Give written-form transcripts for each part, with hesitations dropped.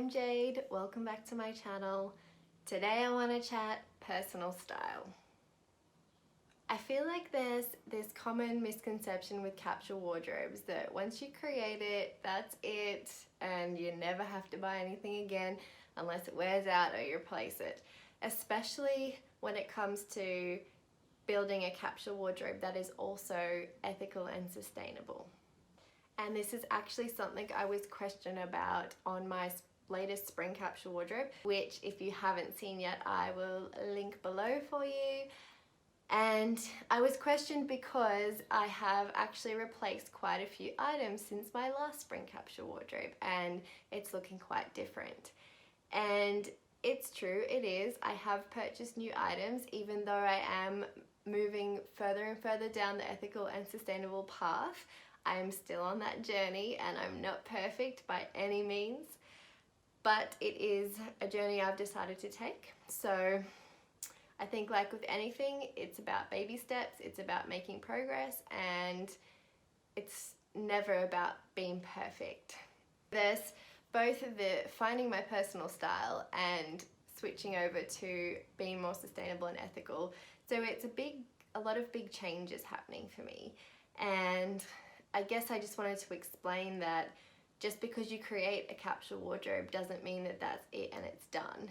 I'm Jade, welcome back to my channel. Today I want to chat personal style. I feel like there's this common misconception with capsule wardrobes that once you create it, that's it, and you never have to buy anything again unless it wears out or you replace it. Especially when it comes to building a capsule wardrobe that is also ethical and sustainable. And this is actually something I was questioned about on my latest spring capsule wardrobe, which if you haven't seen yet, I will link below for you. And I was questioned because I have actually replaced quite a few items since my last spring capsule wardrobe, and it's looking quite different. And it's true, it is. I have purchased new items, even though I am moving further and further down the ethical and sustainable path. I am still on that journey and I'm not perfect by any means, but it is a journey I've decided to take. So I think, like with anything, it's about baby steps, it's about making progress, and it's never about being perfect. There's both the finding my personal style and switching over to being more sustainable and ethical. So it's a lot of big changes happening for me. And I guess I just wanted to explain that just because you create a capsule wardrobe doesn't mean that that's it and it's done.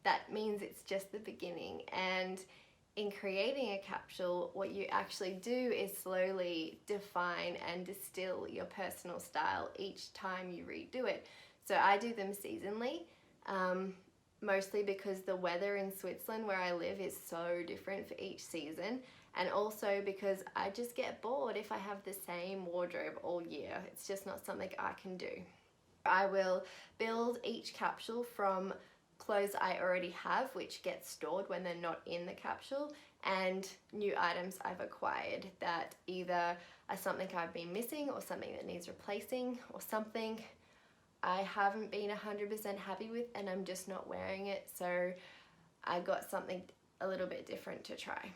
That means it's just the beginning. And in creating a capsule, what you actually do is slowly define and distill your personal style each time you redo it. So I do them seasonally, mostly because the weather in Switzerland where I live is so different for each season. And also because I just get bored if I have the same wardrobe all year. It's just not something I can do. I will build each capsule from clothes I already have, which get stored when they're not in the capsule, and new items I've acquired that either are something I've been missing or something that needs replacing or something I haven't been 100% happy with and I'm just not wearing it. So I got something a little bit different to try.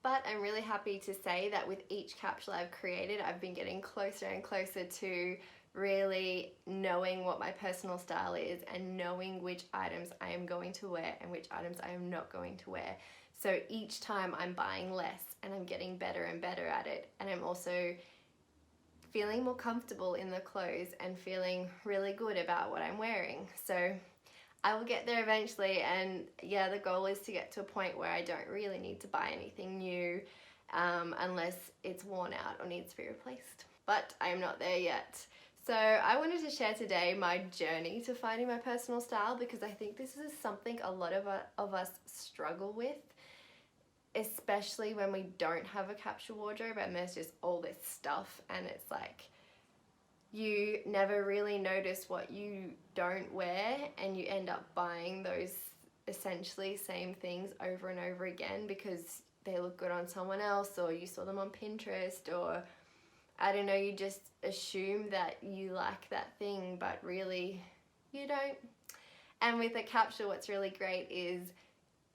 But I'm really happy to say that with each capsule I've created, I've been getting closer and closer to really knowing what my personal style is and knowing which items I am going to wear and which items I am not going to wear. So each time I'm buying less and I'm getting better and better at it, and I'm also feeling more comfortable in the clothes and feeling really good about what I'm wearing. So I will get there eventually, and yeah, the goal is to get to a point where I don't really need to buy anything new unless it's worn out or needs to be replaced. But I'm not there yet. So I wanted to share today my journey to finding my personal style, because I think this is something a lot of us struggle with, especially when we don't have a capsule wardrobe and there's just all this stuff, and it's like you never really notice what you don't wear and you end up buying those essentially same things over and over again because they look good on someone else, or you saw them on Pinterest, or I don't know, you just assume that you like that thing but really you don't. And with a capsule, what's really great is,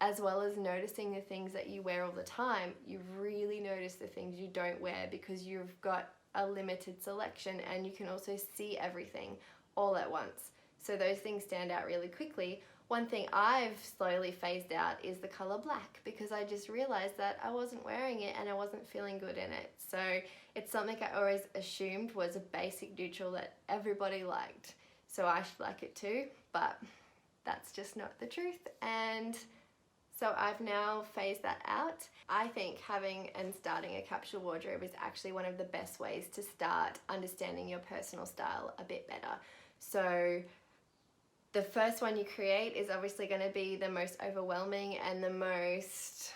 as well as noticing the things that you wear all the time, you really notice the things you don't wear because you've got a limited selection and you can also see everything all at once. So those things stand out really quickly. One thing I've slowly phased out is the color black, because I just realized that I wasn't wearing it and I wasn't feeling good in it. So it's something I always assumed was a basic neutral that everybody liked. So I should like it too, but that's just not the truth. And so I've now phased that out. I think having and starting a capsule wardrobe is actually one of the best ways to start understanding your personal style a bit better. So the first one you create is obviously going to be the most overwhelming and the most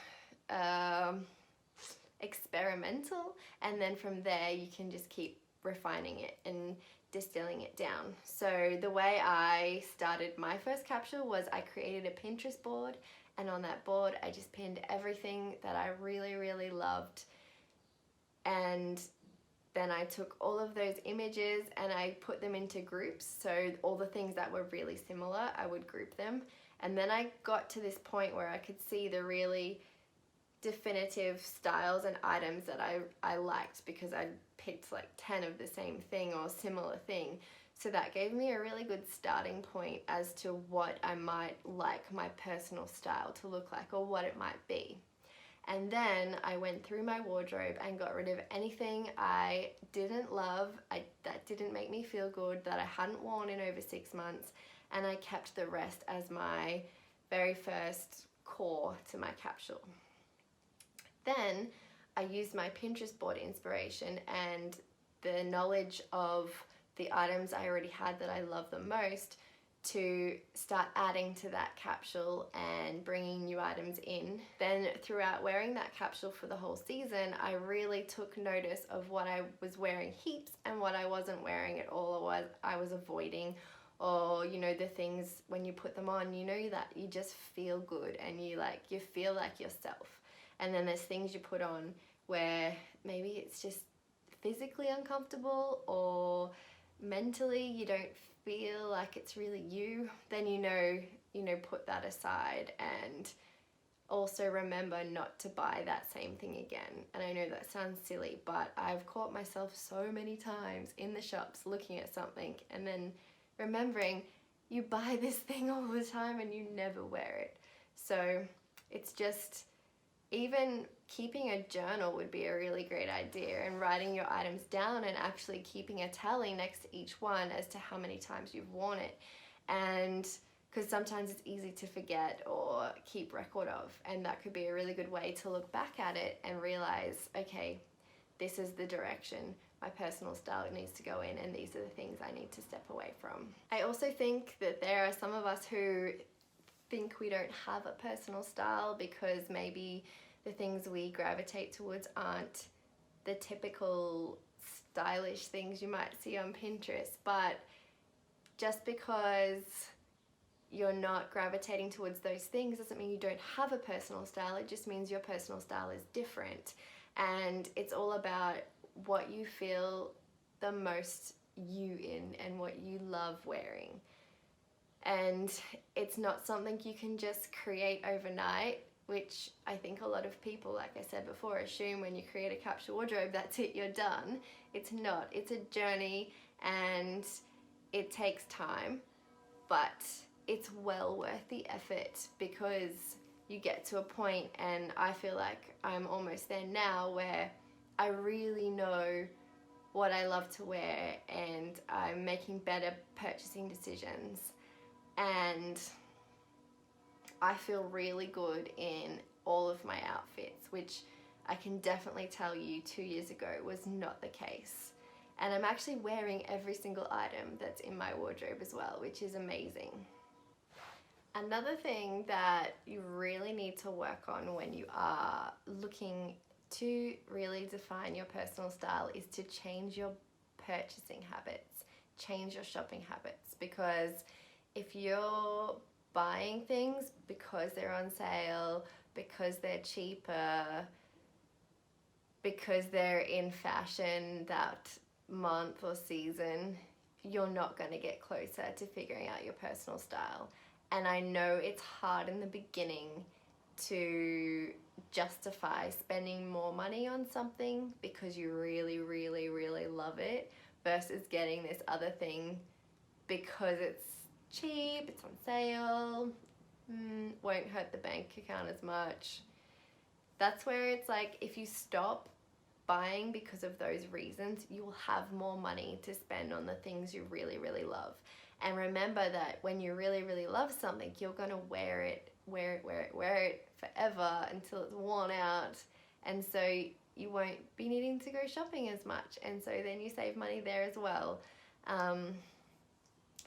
experimental, and then from there you can just keep refining it and distilling it down. So the way I started my first capsule was I created a Pinterest board, and on that board I just pinned everything that I really loved, and then I took all of those images and I put them into groups. So all the things that were really similar, I would group them, and then I got to this point where I could see the really definitive styles and items that I liked, because I picked like 10 of the same thing or similar thing. So that gave me a really good starting point as to what I might like my personal style to look like, or what it might be. And then I went through my wardrobe and got rid of anything I didn't love, that didn't make me feel good, that I hadn't worn in over 6 months, and I kept the rest as my very first core to my capsule. Then I used my Pinterest board inspiration and the knowledge of the items I already had that I love the most to start adding to that capsule and bringing new items in. Then throughout wearing that capsule for the whole season, I really took notice of what I was wearing heaps and what I wasn't wearing at all, or what I was avoiding. Or, you know, the things when you put them on, you know that you just feel good and you feel like yourself. And then there's things you put on where maybe it's just physically uncomfortable, or mentally you don't feel like it's really you. Then you know, put that aside, and also remember not to buy that same thing again. And I know that sounds silly, but I've caught myself so many times in the shops looking at something and then remembering you buy this thing all the time and you never wear it. So it's just, even keeping a journal would be a really great idea, and writing your items down and actually keeping a tally next to each one as to how many times you've worn it. And because sometimes it's easy to forget or keep record of, and that could be a really good way to look back at it and realize, okay, this is the direction my personal style needs to go in, and these are the things I need to step away from. I also think that there are some of us who think we don't have a personal style because maybe the things we gravitate towards aren't the typical stylish things you might see on Pinterest. But just because you're not gravitating towards those things doesn't mean you don't have a personal style. It just means your personal style is different, and it's all about what you feel the most you in and what you love wearing. And it's not something you can just create overnight, which I think a lot of people, like I said before, assume when you create a capsule wardrobe, that's it, you're done. It's not. It's a journey and it takes time, but it's well worth the effort, because you get to a point, and I feel like I'm almost there now, where I really know what I love to wear and I'm making better purchasing decisions. And I feel really good in all of my outfits, which I can definitely tell you 2 years ago was not the case. And I'm actually wearing every single item that's in my wardrobe as well, which is amazing. Another thing that you really need to work on when you are looking to really define your personal style is to change your purchasing habits, change your shopping habits. Because if you're buying things because they're on sale, because they're cheaper, because they're in fashion that month or season, you're not going to get closer to figuring out your personal style. And I know it's hard in the beginning to justify spending more money on something because you really, really, really love it, versus getting this other thing because it's cheap, it's on sale, won't hurt the bank account as much. That's where it's like, if you stop buying because of those reasons, you will have more money to spend on the things you really, really love. And remember that when you really, really love something, you're going to wear it forever until it's worn out. And so you won't be needing to go shopping as much. And so then you save money there as well.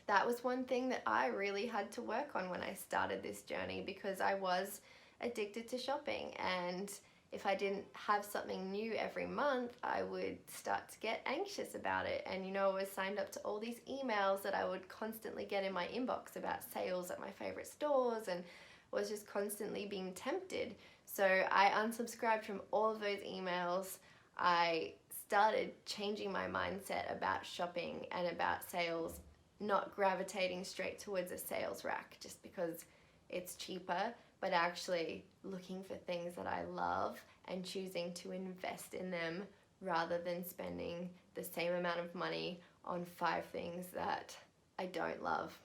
That was one thing that I really had to work on when I started this journey, because I was addicted to shopping. And if I didn't have something new every month, I would start to get anxious about it. And, I was signed up to all these emails that I would constantly get in my inbox about sales at my favorite stores, and was just constantly being tempted. So I unsubscribed from all of those emails. I started changing my mindset about shopping and about sales, not gravitating straight towards a sales rack just because it's cheaper, but actually looking for things that I love and choosing to invest in them rather than spending the same amount of money on 5 things that I don't love.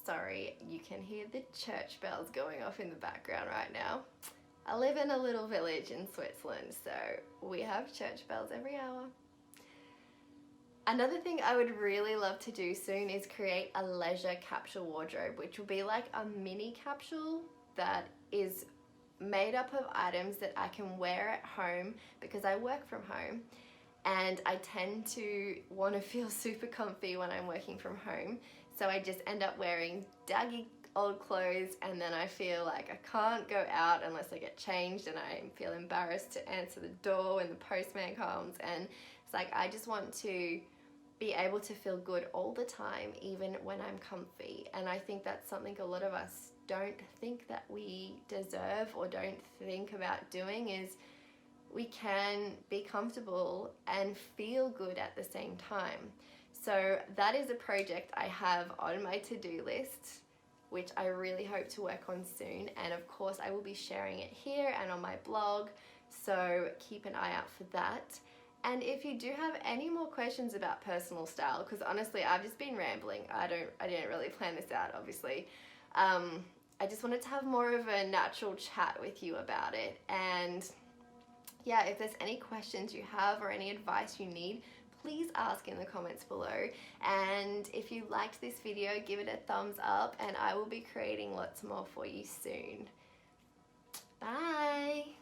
Sorry, you can hear the church bells going off in the background right now. I live in a little village in Switzerland, so we have church bells every hour. Another thing I would really love to do soon is create a leisure capsule wardrobe, which will be like a mini capsule that is made up of items that I can wear at home because I work from home and I tend to want to feel super comfy when I'm working from home. So I just end up wearing daggy old clothes, and then I feel like I can't go out unless I get changed, and I feel embarrassed to answer the door when the postman comes. And it's like I just want to be able to feel good all the time, even when I'm comfy. And I think that's something a lot of us don't think that we deserve or don't think about doing, is we can be comfortable and feel good at the same time. So that is a project I have on my to-do list, which I really hope to work on soon. And of course I will be sharing it here and on my blog, so keep an eye out for that. And if you do have any more questions about personal style, because honestly I've just been rambling, I didn't really plan this out, obviously. I just wanted to have more of a natural chat with you about it. And yeah, if there's any questions you have or any advice you need, please ask in the comments below. And if you liked this video, give it a thumbs up, and I will be creating lots more for you soon. Bye!